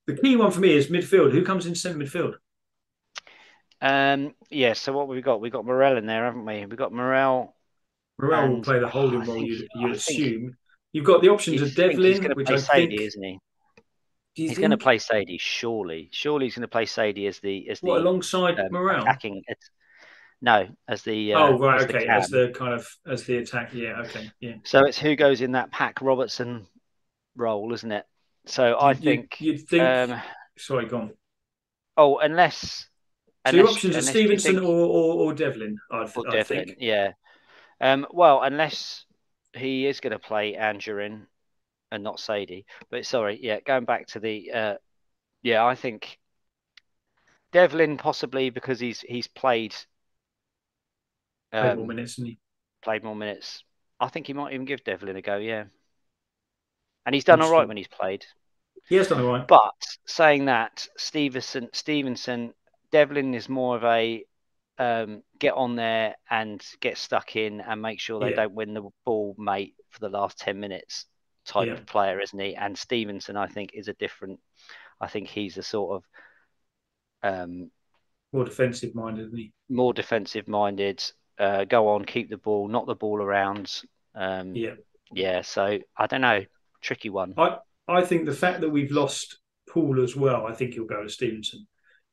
The key one for me is midfield. Who comes in centre midfield? Yeah. So what have we got? We got Morel in there, haven't we? We got Morel, Morel will and play the holding I role. think You'd I think assume. You've got the options you of think he's Devlin, going to which play I think. Sadie, isn't he? Do you He's going to think play Sadie, surely. Surely he's going to play Sadie as what the alongside Morel? attacking. No, as the Oh, right. as the Okay. As cam. the kind of as the attack. Yeah. Okay. Yeah. So it's who goes in that Pack Robertson role, isn't it? So I think. You'd think. Sorry, go on. Oh, unless So your options are unless you Stevenson think or Devlin. or I think. Devlin, yeah. Well, unless he is going to play Angerin and not Sadie. But sorry, yeah. Going back to the yeah, I think Devlin possibly because he's Played more um minutes than he. played more minutes. I think he might even give Devlin a go, yeah. And he's done all right Interesting. when he's played. He has done all right. But saying that, Stevenson, Devlin is more of a get on there and get stuck in and make sure they Yeah. don't win the ball, mate, for the last 10 minutes type Yeah. of player, isn't he? And Stevenson, I think, is a different. I think he's a sort of More defensive minded than he. more defensive minded. Go on, keep the ball, knock the ball around. Um, Yeah. yeah, so I don't know, tricky one. I think the fact that we've lost Poole as well, I think he'll go to Stevenson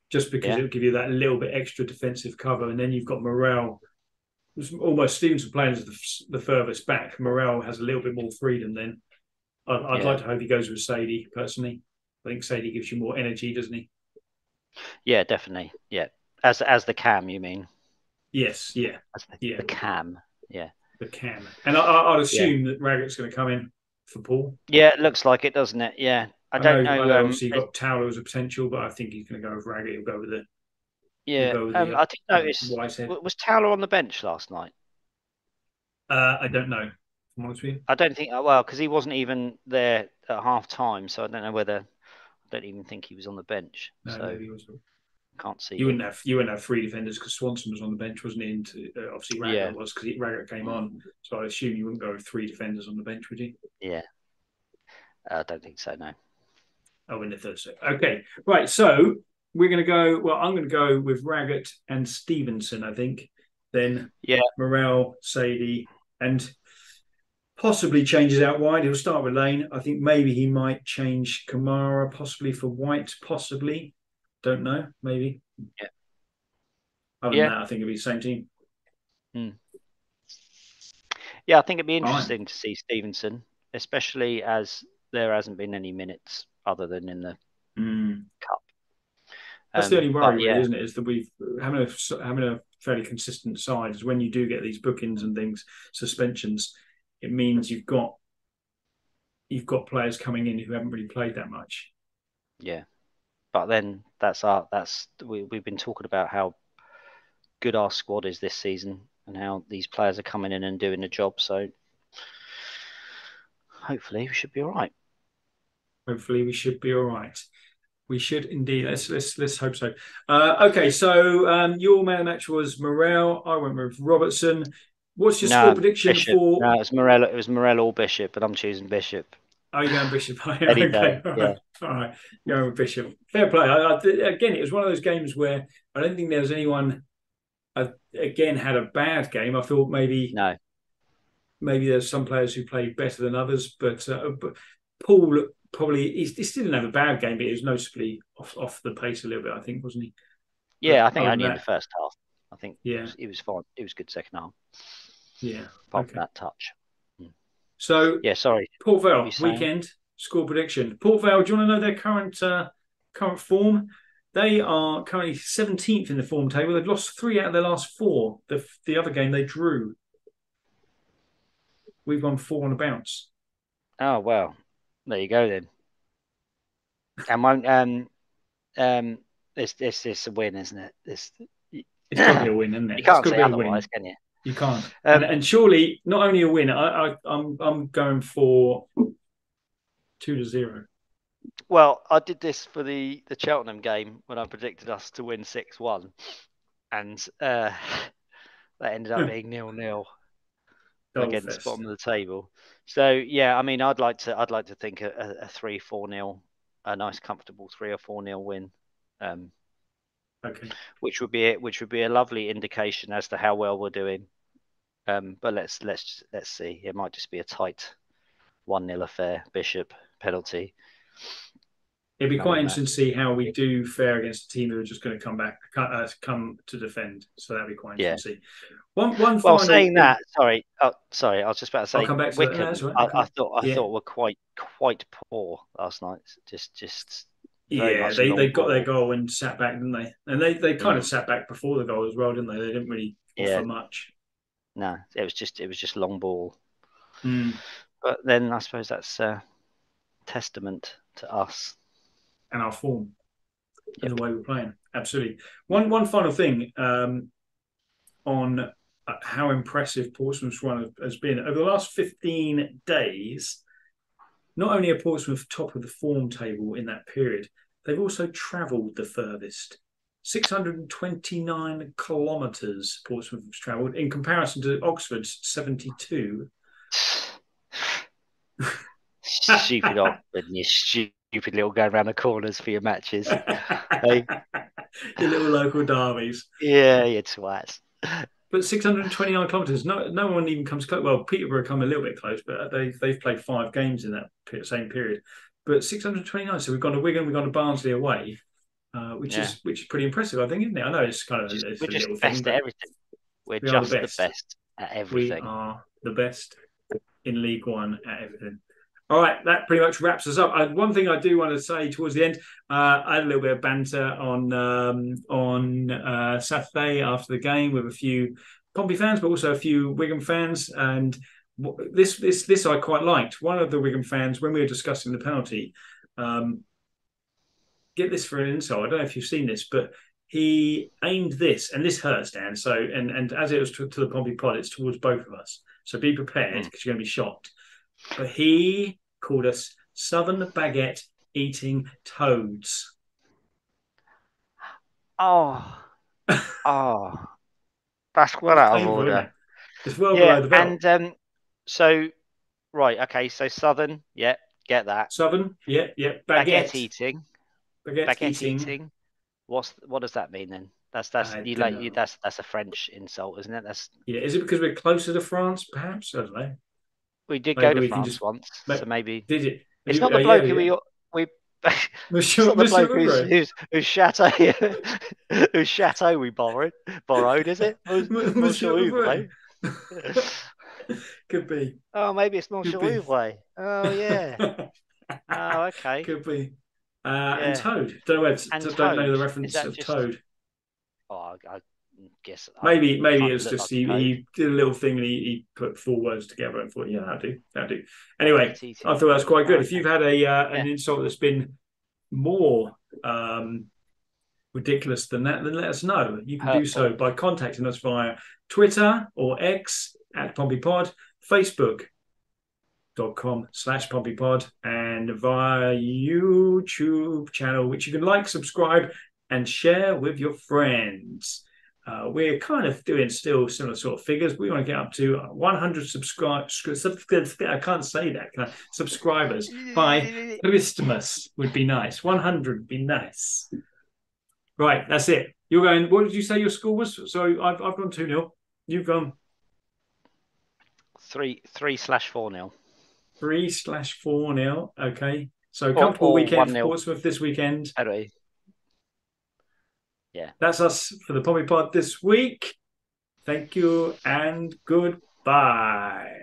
just because Yeah, it'll give you that little bit extra defensive cover, and then you've got Morel. Almost Stevenson playing as the furthest back. Morel has a little bit more freedom. Then I'd yeah, like to hope he goes with Sadie personally. I think Sadie gives you more energy, doesn't he? yeah, definitely. Yeah, as the cam, you mean? Yes. Yeah. As Yeah. the cam. Yeah, The cam, and I'd yeah, assume that Raggett's going to come in for Paul. yeah. It looks like it, doesn't it? Yeah, I don't I know. know. Obviously, you've got Towler as a potential, but I think he's going to go with Raggett. He'll Yeah, go with the I did notice. Whitehead. Was Towler on the bench last night? I don't know. If I'm honest with you. I don't think. Well, because he wasn't even there at half time, so I don't know whether. I don't even think he was on the bench, No, so maybe he was. can't see You him. wouldn't have three defenders because Swanson was on the bench, wasn't he? And obviously Yeah, Raggett was because Raggett came on. So I assume you wouldn't go with three defenders on the bench, would you? yeah. I don't think so. No. Oh, in the third set. Okay, right. So we're going to go. Well, I'm going to go with Raggett and Stevenson. I think. Then Yeah, Morel, Sadie, and possibly changes out wide. He'll start with Lane. I think maybe he might change Kamara possibly for White. Possibly. Don't know. Maybe. yeah, Other than yeah. that, I think it'll be the same team. Mm. Yeah, I think it'd be Fine. interesting to see Stevenson, especially as there hasn't been any minutes other than in the Mm. cup. That's the only But worry, really, yeah, isn't it? Is that we've having a fairly consistent side. Is when you do get these bookings and things, suspensions, it means you've got players coming in who haven't really played that much. yeah. But then we've been talking about how good our squad is this season and how these players are coming in and doing the job. So hopefully we should be all right. Hopefully, we should be all right. We should indeed. Let's hope so. Okay, so your man of the match was Morel. I went with Robertson. What's your score No, prediction Bishop. for? No, it's Morel. It was Morel or Bishop, but I'm choosing Bishop Are you going Bishop? any day. Okay, Yeah. all right. Going with Bishop. Fair play. Again, it was one of those games where I don't think there was anyone. Again, had a bad game. I thought No. maybe there's some players who played better than others, but Paul probably he still didn't have a bad game, but he was noticeably off the pace a little bit. I think, wasn't he? Yeah, But I think other than only in the that, first half. I think yeah, it was fine. It was good second half, yeah, apart from okay. that touch. Mm. So Yeah, sorry. Port What were you Vale saying? weekend score prediction. Port Vale. Do you want to know their current form? They are currently 17th in the form table. They've lost three out of their last four. The other game they drew. We've won four on a bounce. Oh well, there you go then. And one, this a win, isn't it? This you It's got to be a win, isn't it? It's can't got to say be a otherwise, win. can you? You can't. Um, And surely not only a win. I'm going for 2-0. well, I did this for the Cheltenham game when I predicted us to win 6-1, and that ended up being 0-0 against Goldfest. bottom of the table. So yeah, I mean, I'd like to think a 3-4-0, a nice comfortable 3 or 4-0 win. Um, Okay. which would be a lovely indication as to how well we're doing. But let's see. It might just be a tight 1-0 affair. Bishop penalty. It'd be quite knowing that. interesting to see how we do fare against a team who are just going to come to defend. So that'd be quite Yeah. interesting to see. One Well, final saying thing. that, sorry, I was just about to I'll say come back to that. No, Wickham. that's all right. I thought Yeah, were quite poor last night. Just very yeah. much They long got their ball. goal and sat back, didn't they? And they kind of Mm, sat back before the goal as well, didn't they? They didn't really yeah, offer much. no, it was just long ball. Mm. But then I suppose that's a testament to us. And our form and the Yep. way we're playing. Absolutely. One final thing on how impressive Portsmouth's run has been over the last 15 days. Not only are Portsmouth top of the form table in that period, they've also travelled the furthest. 629 kilometres Portsmouth has travelled in comparison to Oxford's 72. Stupid Oxford, you stupid little going around the corners for your matches. Hey, Your little local derbies. yeah, you twats. But 629 kilometres, no one even comes close. Well, Peterborough come a little bit close, but they've played 5 games in that same period. But 629, so we've gone to Wigan, we've gone to Barnsley away, which Yeah, is pretty impressive, I think, isn't it? I know it's kind of it's we're a just little thing, best at but everything. We're we are the just the best. best at We everything. are the best in League One at everything. All right, that pretty much wraps us up. One thing I do want to say towards the end, I had a little bit of banter on Saturday after the game with a few Pompey fans, but also a few Wigan fans, and this I quite liked. One of the Wigan fans, when we were discussing the penalty, get this for an insult. I don't know if you've seen this, but he aimed this, and this hurts, Dan. So, and as it was to the Pompey pod, it's towards both of us. So be prepared because you're going to be shocked. But he called us Southern Baguette eating toads. Oh, oh, that's well It's out of painful, isn't order. it? It's well Yeah, below the belt. and so right, okay, so Southern, yeah, get that. Southern, yeah, yeah. Baguette eating, Baguette baguette eating. eating. What does that mean then? That's I you don't like know. that's a French insult, isn't it? That's Yeah, is it because we're closer to France? Perhaps I don't know. we did go Maybe to we can France just. once, so maybe Did it? it's not the Yeah, bloke who yeah. we it's Monsieur, not the Monsieur bloke Weber. whose chateau whose chateau we borrowed, is it? Monsieur Monsieur Weber. Ouvray. Could be. Oh, maybe it's Could Monsieur be. Ouvray. Oh yeah. Oh okay. Could be. And Yeah. Toad. Don't know. And Don't know the Toad. Is reference that of just? Toad. Oh, I guess he Maybe kind of it's looked just like a toad. he did a little thing and he put 4 words together and thought, yeah, that'll do. Anyway, Baguette I eating thought that's toad. quite Oh, good. If okay. you've had an Yeah. insult that's been more ridiculous than that, then let us know. You can do so Hurtful. by contacting us via Twitter or X at PompeyPod, Facebook.com/PompeyPod, and via YouTube channel, which you can like, subscribe, and share with your friends. We're kind of doing still similar sort of figures. We want to get up to 100 I can't say that. Subscribers by Christmas would be nice. 100 would be nice. Right, that's it. You're going. What did you say your score was? So I've gone 2-0. You've gone 3/4-0. 3/4-0. Okay. So Or comfortable or weekend one for 0 Portsmouth this weekend. penalty. Yeah. That's us for the Pompey Pod this week. Thank you and goodbye.